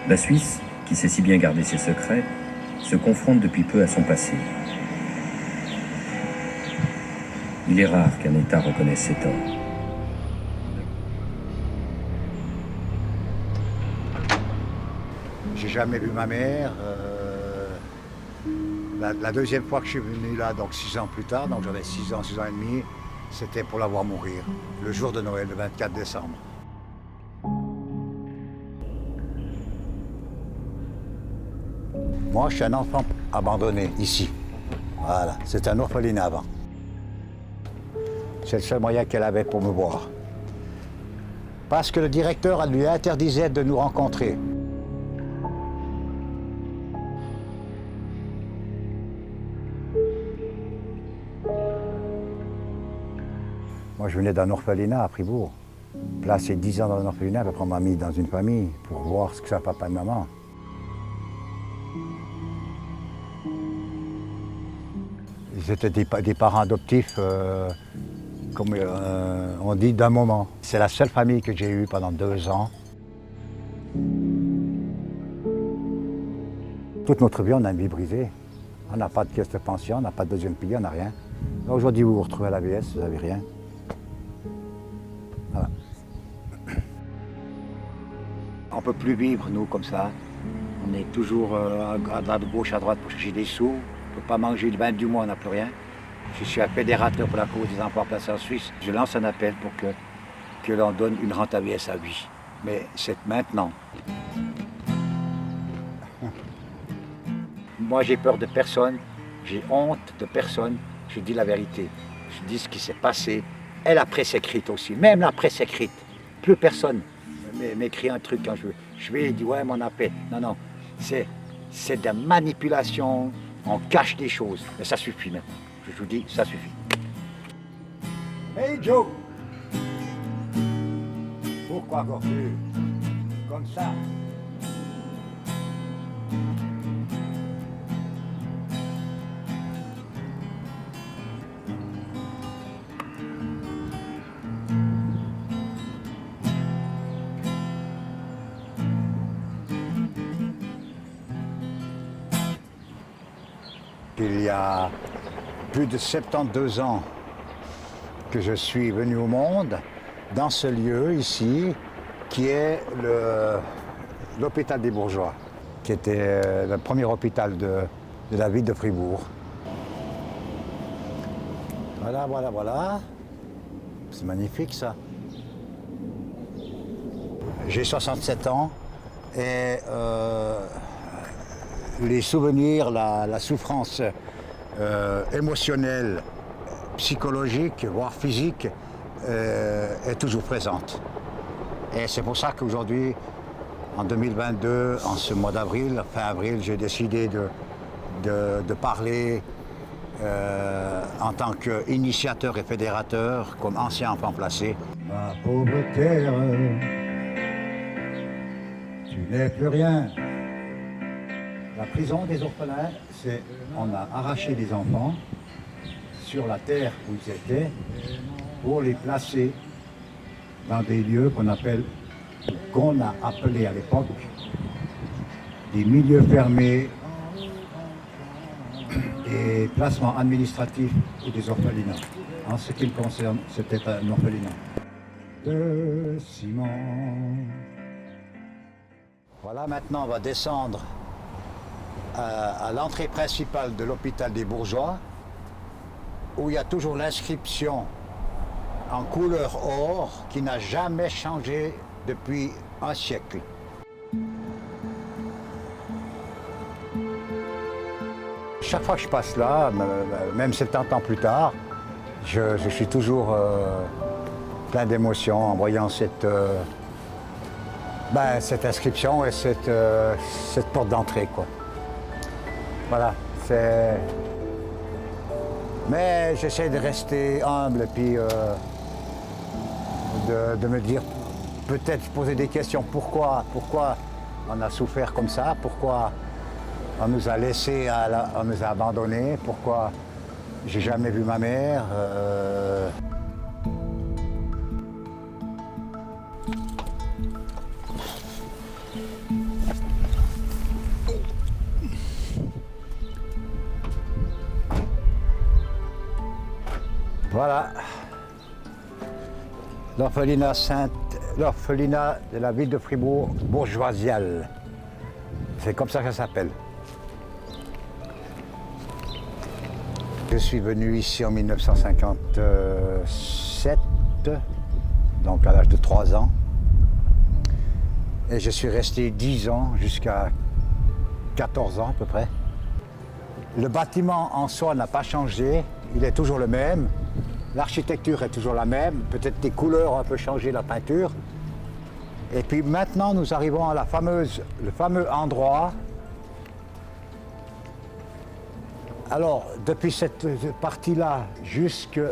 La Suisse, qui sait si bien garder ses secrets, se confronte depuis peu à son passé. Il est rare qu'un État reconnaisse ses torts. J'ai jamais vu ma mère. La deuxième fois que je suis venu là, donc 6 ans plus tard, donc j'avais 6 ans et demi, c'était pour la voir mourir, le jour de Noël, le 24 décembre. Moi, je suis un enfant abandonné ici. Voilà, c'est un orphelinat avant. C'est le seul moyen qu'elle avait pour me voir. Parce que le directeur lui interdisait de nous rencontrer. Moi, je venais d'un orphelinat à Fribourg. Placé 10 ans dans un orphelinat, après on m'a mis dans une famille pour voir ce que ça papa et maman. Ils étaient des parents adoptifs, comme on dit, d'un moment. C'est la seule famille que j'ai eue pendant 2 ans. Toute notre vie, on a une vie brisée. On n'a pas de caisse de pension, on n'a pas de deuxième pilier, on n'a rien. Aujourd'hui, vous vous retrouvez à l'AVS, vous n'avez rien. Voilà. On ne peut plus vivre, nous, comme ça. On est toujours à gauche, à droite pour chercher des sous. On ne peut pas manger le 20 du mois, on n'a plus rien. Je suis un fédérateur pour la cause des enfants placés en Suisse. Je lance un appel pour que l'on donne une rente AVS à vie. Mais c'est maintenant. Moi, j'ai peur de personne, j'ai honte de personne. Je dis la vérité. Je dis ce qui s'est passé. Et la presse écrite aussi, même la presse écrite. Plus personne m'écrit un truc quand je vais et dis ouais, mon appel. Non, non, c'est de la manipulation. On cache des choses. Mais ça suffit maintenant. Je vous dis, ça suffit. Hey Joe! Pourquoi gorger comme ça? Il y a plus de 72 ans que je suis venu au monde, dans ce lieu ici, qui est l'hôpital des Bourgeois, qui était le premier hôpital de la ville de Fribourg. Voilà, voilà, voilà. C'est magnifique ça. J'ai 67 ans et les souvenirs, la souffrance émotionnelle, psychologique, voire physique, est toujours présente. Et c'est pour ça qu'aujourd'hui, en 2022, en ce mois d'avril, fin avril, j'ai décidé de parler en tant qu'initiateur et fédérateur, comme ancien enfant placé. Ma pauvre terre, tu n'es plus rien. La prison des orphelins, c'est on a arraché les enfants sur la terre où ils étaient pour les placer dans des lieux qu'on a appelé à l'époque des milieux fermés et placements administratifs ou des orphelinats. En ce qui me concerne, c'était un orphelinat. De ciment. Voilà, maintenant on va descendre à l'entrée principale de l'hôpital des Bourgeois, où il y a toujours l'inscription en couleur or qui n'a jamais changé depuis un siècle. Chaque fois que je passe là, même 70 ans plus tard, je suis toujours plein d'émotions en voyant cette inscription et cette porte d'entrée, quoi. Voilà, c'est... Mais j'essaie de rester humble et puis de me dire, peut-être poser des questions. Pourquoi on a souffert comme ça? Pourquoi on nous a laissés, on nous a abandonnés? Pourquoi j'ai jamais vu ma mère? Voilà. L'orphelinat de la ville de Fribourg, Bourgeoisial. C'est comme ça que ça s'appelle. Je suis venu ici en 1957, donc à l'âge de 3 ans. Et je suis resté 10 ans, jusqu'à 14 ans à peu près. Le bâtiment en soi n'a pas changé, il est toujours le même. L'architecture est toujours la même, peut-être les couleurs ont un peu changé, la peinture. Et puis maintenant, nous arrivons à le fameux endroit. Alors, depuis cette partie-là, jusqu'à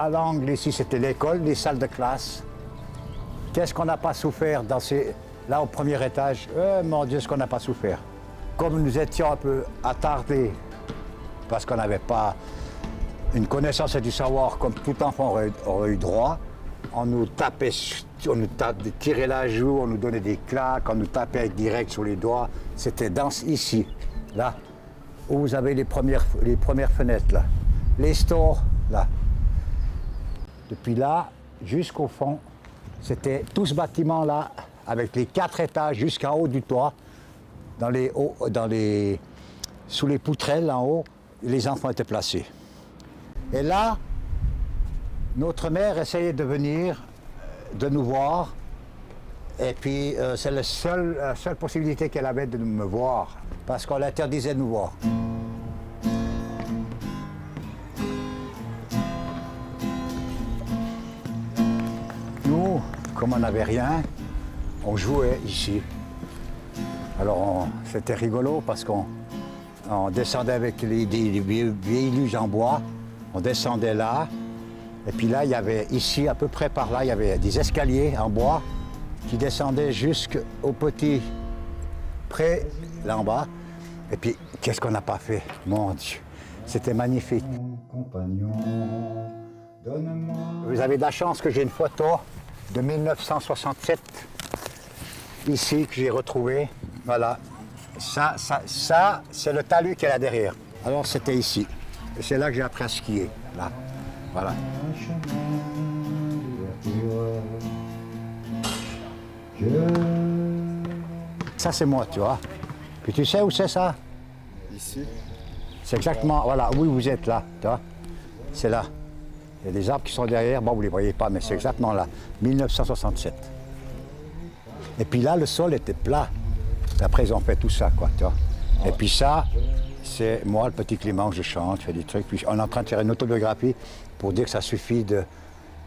l'angle ici, c'était l'école, les salles de classe. Qu'est-ce qu'on n'a pas souffert là au premier étage? Mon Dieu, ce qu'on n'a pas souffert. Comme nous étions un peu attardés, parce qu'on n'avait pas une connaissance et du savoir comme tout enfant aurait eu droit, on nous tirait la joue, on nous donnait des claques, on nous tapait direct sur les doigts. C'était ici, là, où vous avez les premières fenêtres, là. Les stores, là. Depuis là, jusqu'au fond, c'était tout ce bâtiment-là, avec les 4 étages jusqu'en haut du toit, sous les poutrelles en haut, les enfants étaient placés. Et là, notre mère essayait de venir, de nous voir, et puis c'est la seule possibilité qu'elle avait de me voir, parce qu'on l'interdisait de nous voir. Nous, comme on n'avait rien, on jouait ici. Alors c'était rigolo parce qu'on descendait avec des vieilles luges en bois, on descendait là, et puis là, il y avait ici, à peu près par là, il y avait des escaliers en bois qui descendaient jusqu'au petit pré, là en bas. Et puis, qu'est-ce qu'on n'a pas fait? Mon Dieu, c'était magnifique. Compagnon, donne-moi. Vous avez de la chance que j'ai une photo de 1967, ici, que j'ai retrouvée. Voilà. Ça c'est le talus qui est là derrière. Alors, c'était ici. Et c'est là que j'ai appris à skier, là. Voilà. Ça, c'est moi, tu vois. Puis tu sais où c'est ça? Ici. C'est exactement, voilà, où vous êtes là, tu vois. C'est là. Il y a des arbres qui sont derrière, bon, vous ne les voyez pas, mais c'est exactement là. 1967. Et puis là, le sol était plat. Après, ils ont fait tout ça, quoi, tu vois. Et puis ça, c'est moi, le petit Clément, je chante, je fais des trucs. Puis on est en train de faire une autobiographie pour dire que ça suffit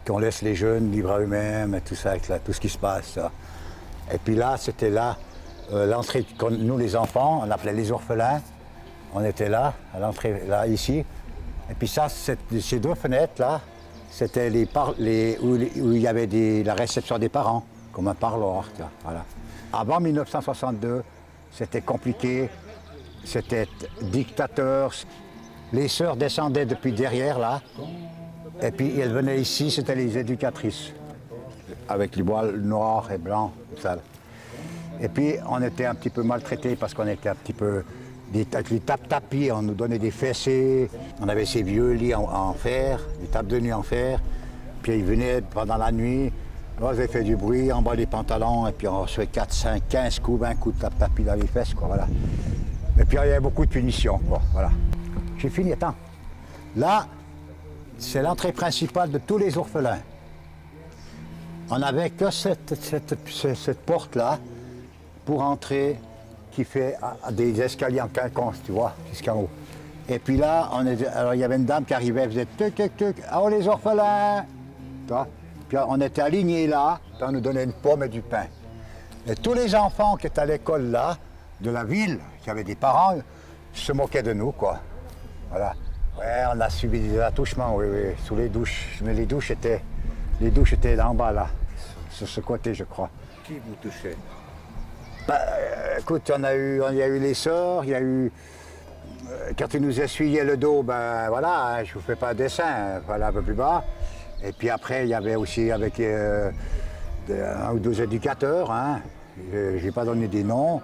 qu'on laisse les jeunes libres à eux-mêmes et tout ça, avec tout ce qui se passe. Ça. Et puis là, c'était là, l'entrée, nous les enfants, on l'appelait les orphelins. On était là, à l'entrée, là, ici. Et puis ça, ces 2 fenêtres, là, c'était où il y avait la réception des parents, comme un parloir, tu vois, voilà. Avant 1962, c'était compliqué. C'était dictateur. Les sœurs descendaient depuis derrière, là. Et puis, elles venaient ici, c'était les éducatrices. Avec les voiles noirs et blancs, tout ça. Et puis, on était un petit peu maltraités parce qu'on était un petit peu... Avec les tapis, on nous donnait des fessées. On avait ces vieux lits en fer, des tables de nuit en fer. Puis, ils venaient pendant la nuit. Là, ils avaient fait du bruit, en bas des pantalons. Et puis, on recevait 4, 5, 15 coups, 20 coups de tapis dans les fesses, quoi, voilà. Et puis, il y avait beaucoup de punitions, quoi, voilà. J'ai fini, attends. Là, c'est l'entrée principale de tous les orphelins. On n'avait que cette porte-là pour entrer, qui fait des escaliers en quinconce, tu vois, jusqu'en haut. Et puis là, alors il y avait une dame qui arrivait, elle faisait tuc, tuc, tuc, oh les orphelins, tu vois. Puis on était alignés là, puis on nous donnait une pomme et du pain. Et tous les enfants qui étaient à l'école là, de la ville, qui avaient des parents, se moquaient de nous, quoi. Voilà. Ouais, on a subi des attouchements, oui, oui, sous les douches. Mais les douches étaient là en bas, là, sur ce côté, je crois. Qui vous touchait? Bah, écoute, il y a eu les sœurs, il y a eu... quand ils nous essuyaient le dos, ben voilà, hein, je vous fais pas un dessin, voilà, un peu plus bas. Et puis après, il y avait aussi avec un ou 2 éducateurs, hein. Je n'ai pas donné des noms,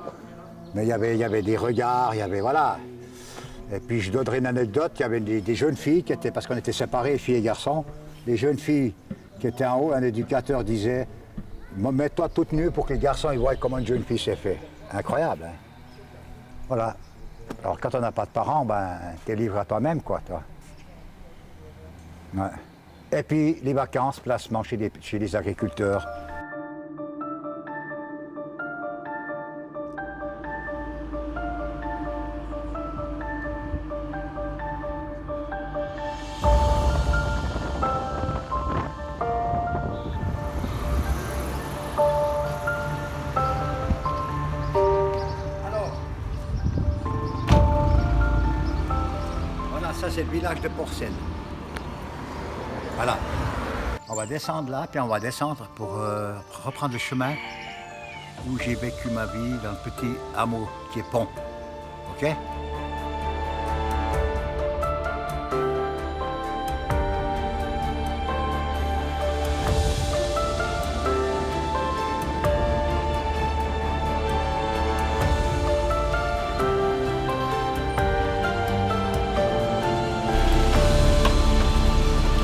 mais il y avait des regards, il y avait, voilà. Et puis je donnerai une anecdote, il y avait des jeunes filles qui étaient, parce qu'on était séparés, filles et garçons, les jeunes filles qui étaient en haut, un éducateur disait « Mets-toi toute nue pour que les garçons ils voient comment une jeune fille s'est fait. » Incroyable, hein? Voilà. Alors quand on n'a pas de parents, ben, t'es livré à toi-même, quoi, toi. Ouais. Et puis les vacances, placement chez les agriculteurs. Voilà, ça c'est le village de Porcel. Voilà. On va descendre là, puis on va descendre pour reprendre le chemin où j'ai vécu ma vie dans le petit hameau qui est Pont. OK?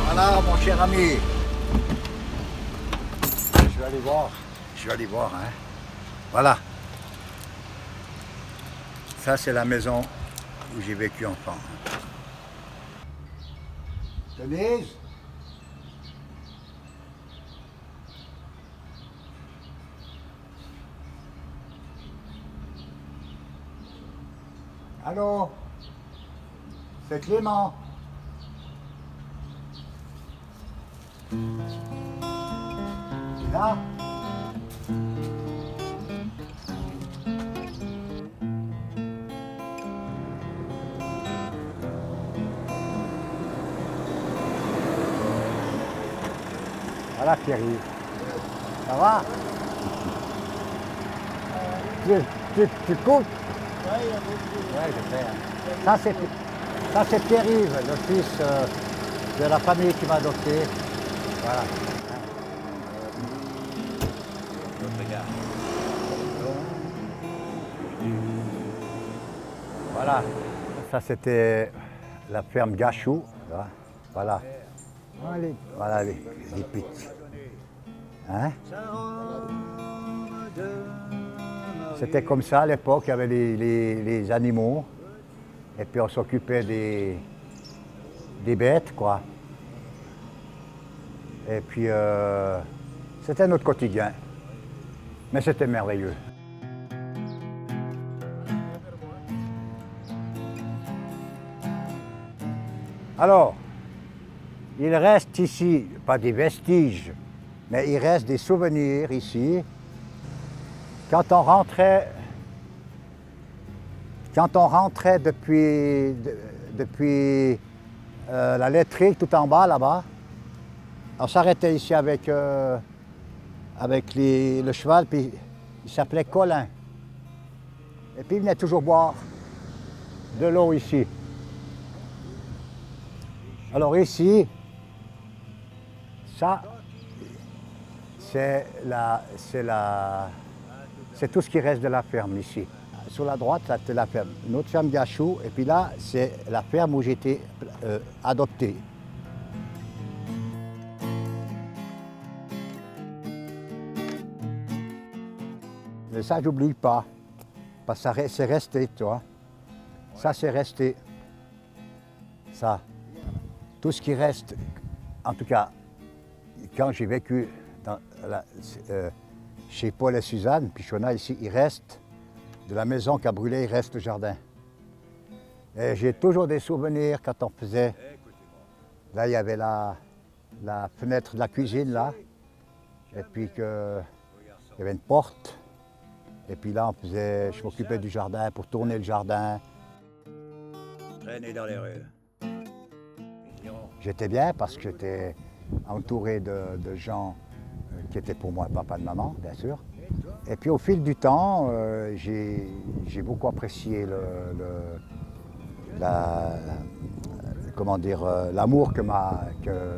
Voilà, mon cher ami. Je vais aller voir, hein. Voilà. Ça, c'est la maison où j'ai vécu enfant. Denise? Allô? C'est Clément. Tu es là? Voilà Pierre-Yves. Ça va? Tu coupes? Oui, je fais. Ça c'est Pierre-Yves, le fils de la famille qui m'a adopté. Voilà. Voilà. Ça c'était la ferme Gachou. Voilà. Voilà les pics. Hein? C'était comme ça à l'époque, il y avait les animaux. Et puis on s'occupait des bêtes, quoi. Et puis c'était notre quotidien. Mais c'était merveilleux. Alors, il reste ici, pas des vestiges, mais il reste des souvenirs ici. Quand on rentrait depuis la laiterie tout en bas là-bas, on s'arrêtait ici avec le cheval, puis il s'appelait Colin. Et puis il venait toujours boire de l'eau ici. Alors ici, ça, c'est tout ce qui reste de la ferme ici. Sur la droite, c'est la ferme, notre ferme Gachou, et puis là, c'est la ferme où j'ai été adopté. Mais ça, j'oublie pas, parce que c'est resté, tu vois. Ça, c'est resté. Ça. Tout ce qui reste, en tout cas, quand j'ai vécu chez Paul et Suzanne Pichonna, ici, il reste de la maison qui a brûlé, il reste le jardin. Et j'ai toujours des souvenirs quand on faisait. Là, il y avait la fenêtre de la cuisine, là. Et puis il y avait une porte. Et puis là, je m'occupais du jardin pour tourner le jardin. Traîner dans les rues. J'étais bien parce que j'étais entouré de gens qui étaient pour moi papa et maman, bien sûr. Et puis au fil du temps, j'ai beaucoup apprécié l'amour que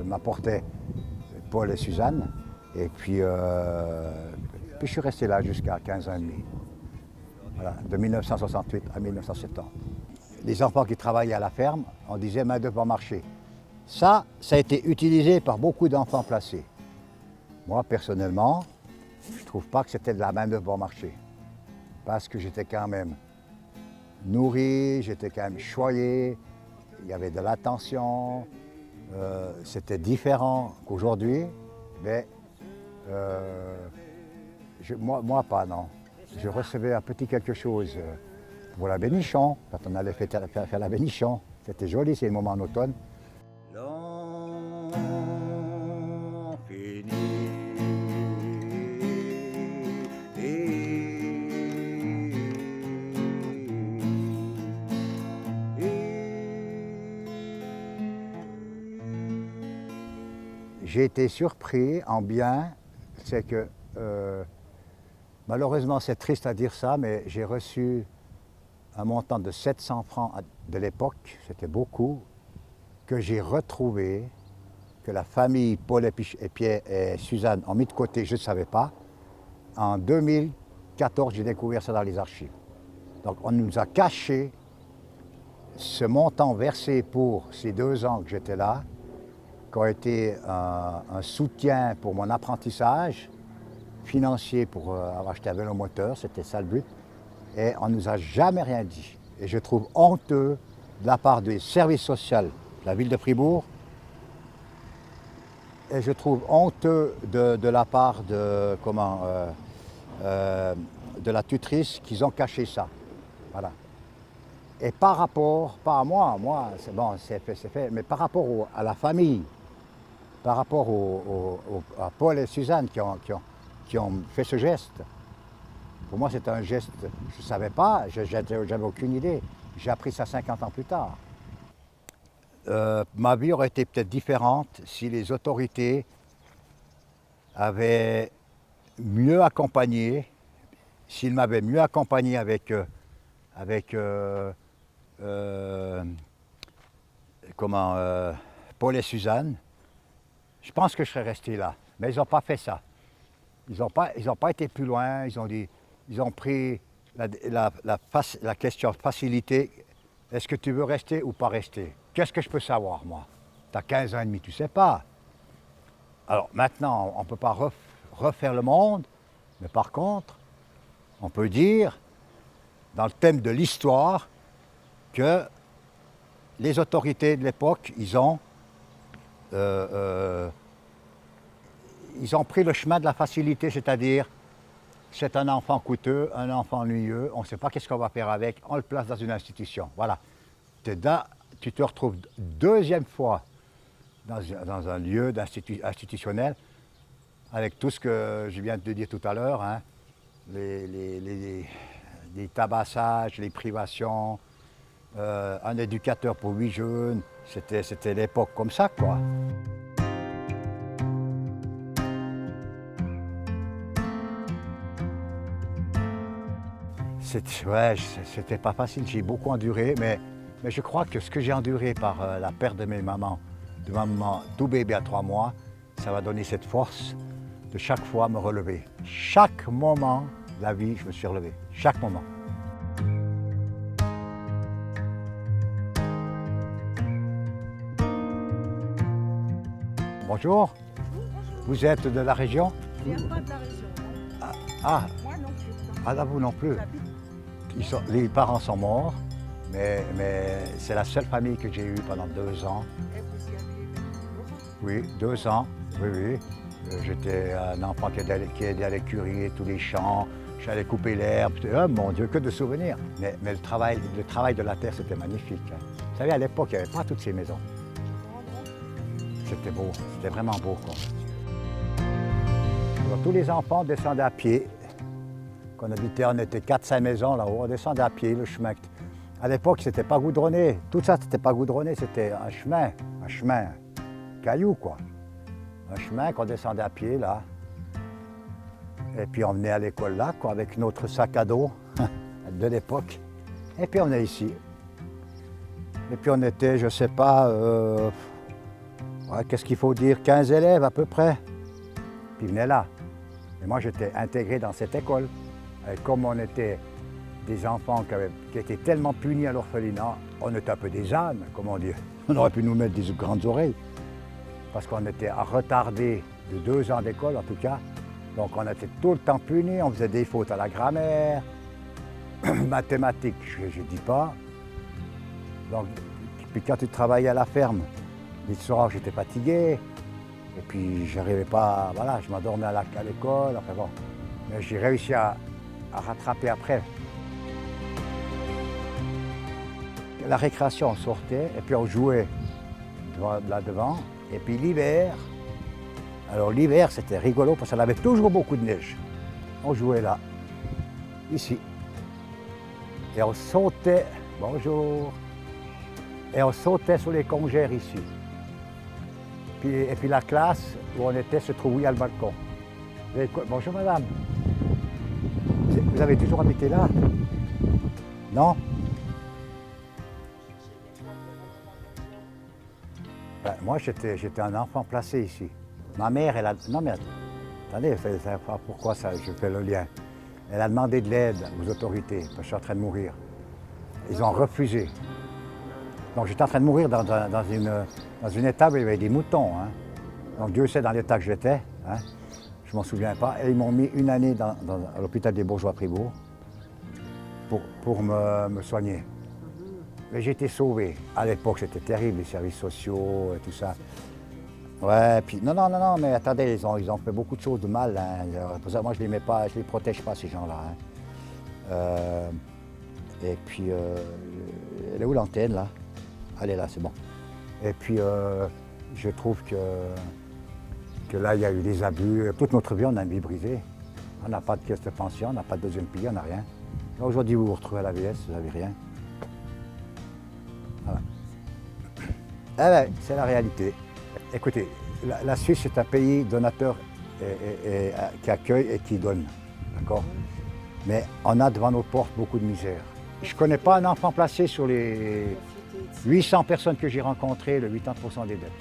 m'apportaient Paul et Suzanne. Et puis je suis resté là jusqu'à 15 ans et demi. Voilà, de 1968 à 1970. les enfants qui travaillaient à la ferme, on disait main d'œuvre bon marché. Ça a été utilisé par beaucoup d'enfants placés. Moi, personnellement, je ne trouve pas que c'était de la main d'œuvre bon marché. Parce que j'étais quand même nourri, j'étais quand même choyé, il y avait de l'attention, c'était différent qu'aujourd'hui, mais moi pas, non. Je recevais un petit quelque chose pour la bénichon, quand on allait faire la bénichon. C'était joli, c'est le moment en automne. J'ai été surpris en bien, c'est que malheureusement c'est triste à dire ça, mais j'ai reçu un montant de 700 francs de l'époque, c'était beaucoup, que j'ai retrouvé, que la famille Paul et Pierre et Suzanne ont mis de côté, je ne savais pas. En 2014, j'ai découvert ça dans les archives. Donc on nous a caché ce montant versé pour ces 2 ans que j'étais là, qui a été un soutien pour mon apprentissage, financier pour avoir acheté un vélo moteur, c'était ça le but. Et on ne nous a jamais rien dit. Et je trouve honteux de la part des services sociaux de la ville de Fribourg. Et je trouve honteux de la part de, de la tutrice qu'ils ont caché ça. Voilà. Et par rapport, pas à moi c'est bon, c'est fait, mais par rapport à la famille, par rapport à Paul et Suzanne qui ont fait ce geste, pour moi c'est un geste, je ne savais pas, j'avais aucune idée. J'ai appris ça 50 ans plus tard. Ma vie aurait été peut-être différente si les autorités avaient mieux accompagné, s'ils m'avaient mieux accompagné avec Paul et Suzanne. Je pense que je serais resté là, mais ils n'ont pas fait ça. Ils n'ont pas été plus loin, ils ont pris la question facilité. Est-ce que tu veux rester ou pas rester? Qu'est-ce que je peux savoir, moi? Tu as 15 ans et demi, tu ne sais pas. Alors maintenant, on ne peut pas refaire le monde, mais par contre, on peut dire, dans le thème de l'histoire, que les autorités de l'époque, ils ont pris le chemin de la facilité, c'est-à-dire, c'est un enfant coûteux, un enfant ennuyeux, on ne sait pas qu'est-ce qu'on va faire avec, on le place dans une institution. Voilà. Tu te retrouves deuxième fois dans un lieu institutionnel, avec tout ce que je viens de te dire tout à l'heure, hein, les tabassages, les privations, un éducateur pour 8 jeunes, c'était l'époque comme ça, quoi. C'était pas facile, j'ai beaucoup enduré, mais je crois que ce que j'ai enduré par la perte de ma maman tout bébé à 3 mois, ça va donner cette force de chaque fois me relever. Chaque moment de la vie, je me suis relevé, chaque moment. Bonjour. Vous êtes de la région? Je viens pas de la région. Moi non plus. Ah là, vous non plus. Les parents sont morts, mais c'est la seule famille que j'ai eue pendant 2 ans. Et vous y allez toujours? Oui, 2 ans, oui. J'étais un enfant qui aidait à l'écurie, tous les champs, j'allais couper l'herbe. Oh mon Dieu, que de souvenirs. Mais le travail de la terre, c'était magnifique. Hein. Vous savez, à l'époque, il n'y avait pas toutes ces maisons. C'était beau, c'était vraiment beau, quoi. Alors, tous les enfants descendaient à pied. Quand on était 4-5 maisons là-haut, on descendait à pied le chemin. À l'époque, c'était pas goudronné. Tout ça, c'était pas goudronné, c'était un chemin, caillou, quoi. Un chemin qu'on descendait à pied, là. Et puis on venait à l'école là, quoi, avec notre sac à dos de l'époque. Et puis on est ici. Et puis on était, je sais pas, qu'est-ce qu'il faut dire, 15 élèves à peu près. Puis ils venaient là. Et moi, j'étais intégré dans cette école. Et comme on était des enfants qui étaient tellement punis à l'orphelinat, on était un peu des ânes, comment dire. On aurait pu nous mettre des grandes oreilles, parce qu'on était retardés de 2 ans d'école en tout cas. Donc on était tout le temps punis, on faisait des fautes à la grammaire, mathématiques, je ne dis pas. Donc, puis quand tu travaillais à la ferme, les soirs j'étais fatigué, et puis je n'arrivais pas, voilà, je m'endormais à l'école, enfin bon. Mais j'ai réussi à rattraper après. La récréation, on sortait et puis on jouait là devant. Et puis l'hiver, alors l'hiver c'était rigolo parce qu'on avait toujours beaucoup de neige. On jouait là, ici. Et on sautait, bonjour, et on sautait sur les congères ici. Et puis la classe où on était se trouvait à le balcon. Bonjour madame. Vous avez toujours habité là? Non? Ben, moi j'étais un enfant placé ici. Ma mère, elle a... Non mais attendez, pourquoi ça, je fais le lien. Elle a demandé de l'aide aux autorités, parce que je suis en train de mourir. Ils ont refusé. Donc j'étais en train de mourir dans une étable où il y avait des moutons. Hein. Donc Dieu sait dans l'état que j'étais. Hein. Je ne m'en souviens pas. Et ils m'ont mis 1 année à l'hôpital des Bourgeois Pribourg pour me soigner. Mais j'ai été sauvé. À l'époque, c'était terrible, les services sociaux et tout ça. Ouais, puis non, mais attendez, ils ont fait beaucoup de choses de mal. Hein. Pour ça, moi, je ne les mets pas, je les protège pas, ces gens-là. Hein. Et puis, elle est où l'antenne, là? Elle est là, c'est bon. Et puis, je trouve que là, il y a eu des abus. Toute notre vie, on a une vie brisée. On n'a pas de caisse de pension, on n'a pas de deuxième pilier, on n'a rien. Aujourd'hui, vous vous retrouvez à la VS, vous n'avez rien. Voilà. Eh ben, c'est la réalité. Écoutez, la Suisse est un pays donateur et qui accueille et qui donne, d'accord? Mais on a devant nos portes beaucoup de misère. Je ne connais pas un enfant placé sur les 800 personnes que j'ai rencontrées, le 80% des dettes.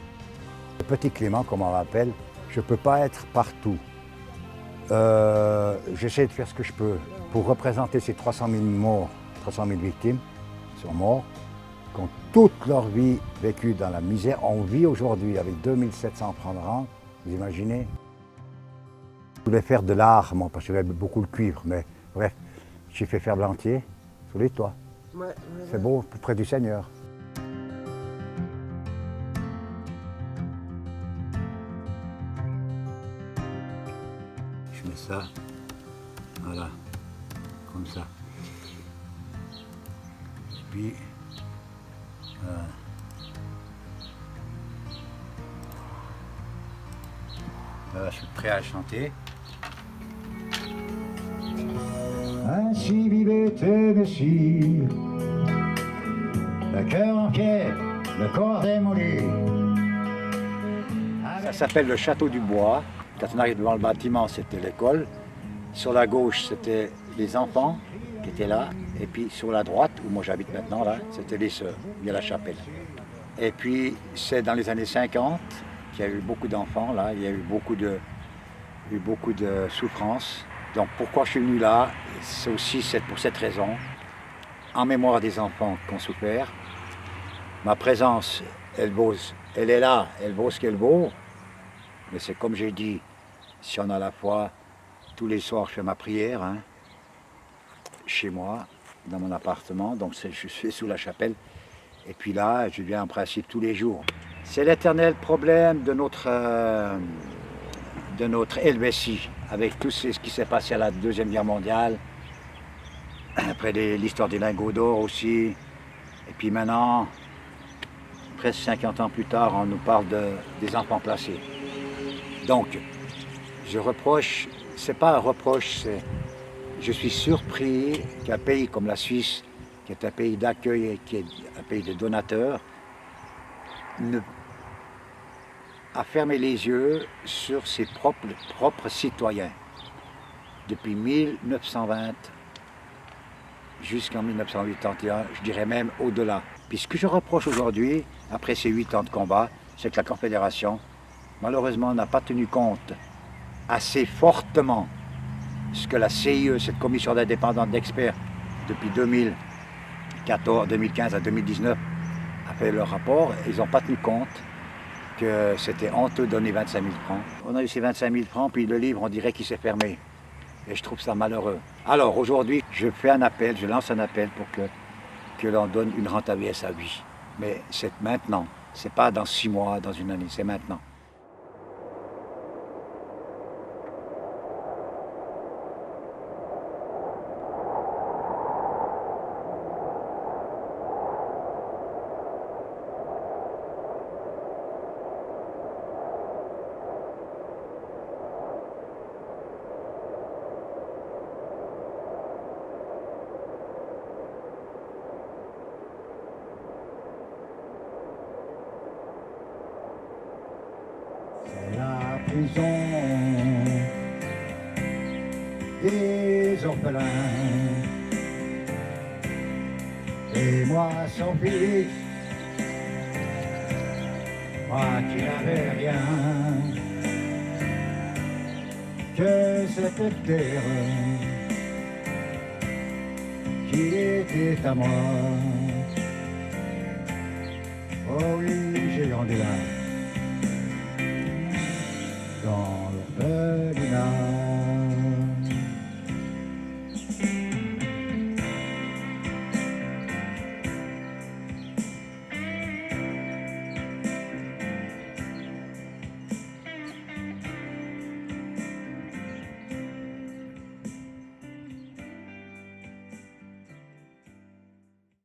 Le petit Clément, comme on l'appelle, je ne peux pas être partout. J'essaie de faire ce que je peux pour représenter ces 300 000 morts, 300 000 victimes qui sont morts, qui ont toute leur vie vécu dans la misère. On vit aujourd'hui avec 2700 francs de rente, vous imaginez? Je voulais faire de l'art, moi, parce que j'aimais beaucoup le cuivre, mais bref, j'ai fait faire Blantier sur les toits. Ouais. C'est beau, plus près du Seigneur. Je mets ça, voilà, comme ça. Et puis, je suis prêt à chanter. Ainsi vivait Tennessee, le cœur en pierre, le corps démoli. Ça s'appelle le Château du Bois. Quand on arrive devant le bâtiment, c'était l'école. Sur la gauche, c'était les enfants qui étaient là. Et puis sur la droite, où moi j'habite maintenant, là, c'était les sœurs. Il y a la chapelle. Et puis c'est dans les années 50 qu'il y a eu beaucoup d'enfants là. Il y a eu beaucoup de souffrances. Donc pourquoi je suis venu là, c'est aussi pour cette raison, en mémoire des enfants qui ont souffert. Ma présence, elle est là, elle vaut ce qu'elle vaut. Mais c'est comme j'ai dit, si on a la foi, tous les soirs je fais ma prière, hein, chez moi, dans mon appartement, donc je suis sous la chapelle. Et puis là, je viens en principe tous les jours. C'est l'éternel problème de notre Helvétie, avec tout ce qui s'est passé à la Deuxième Guerre mondiale, après l'histoire des lingots d'or aussi. Et puis maintenant, presque 50 ans plus tard, on nous parle des enfants placés. Donc, je reproche, c'est pas un reproche, je suis surpris qu'un pays comme la Suisse, qui est un pays d'accueil et qui est un pays de donateurs, a fermé les yeux sur ses propres citoyens. Depuis 1920 jusqu'en 1981, je dirais même au-delà. Puis ce que je reproche aujourd'hui, après ces 8 ans de combat, c'est que la Confédération, malheureusement, n'a pas tenu compte assez fortement ce que la CIE, cette commission d'indépendants d'experts, depuis 2015 à 2019, a fait leur rapport. Ils n'ont pas tenu compte que c'était honteux de donner 25 000 francs. On a eu ces 25 000 francs, puis le livre, on dirait qu'il s'est fermé. Et je trouve ça malheureux. Alors aujourd'hui, je lance un appel pour que l'on donne une rente AVS à vie. Mais c'est maintenant, c'est pas dans 6 mois, dans une année, c'est maintenant. La prison des orphelins. Et moi son fils, moi qui n'avais rien que cette terre qui était à moi. Oh oui, j'ai grandi là.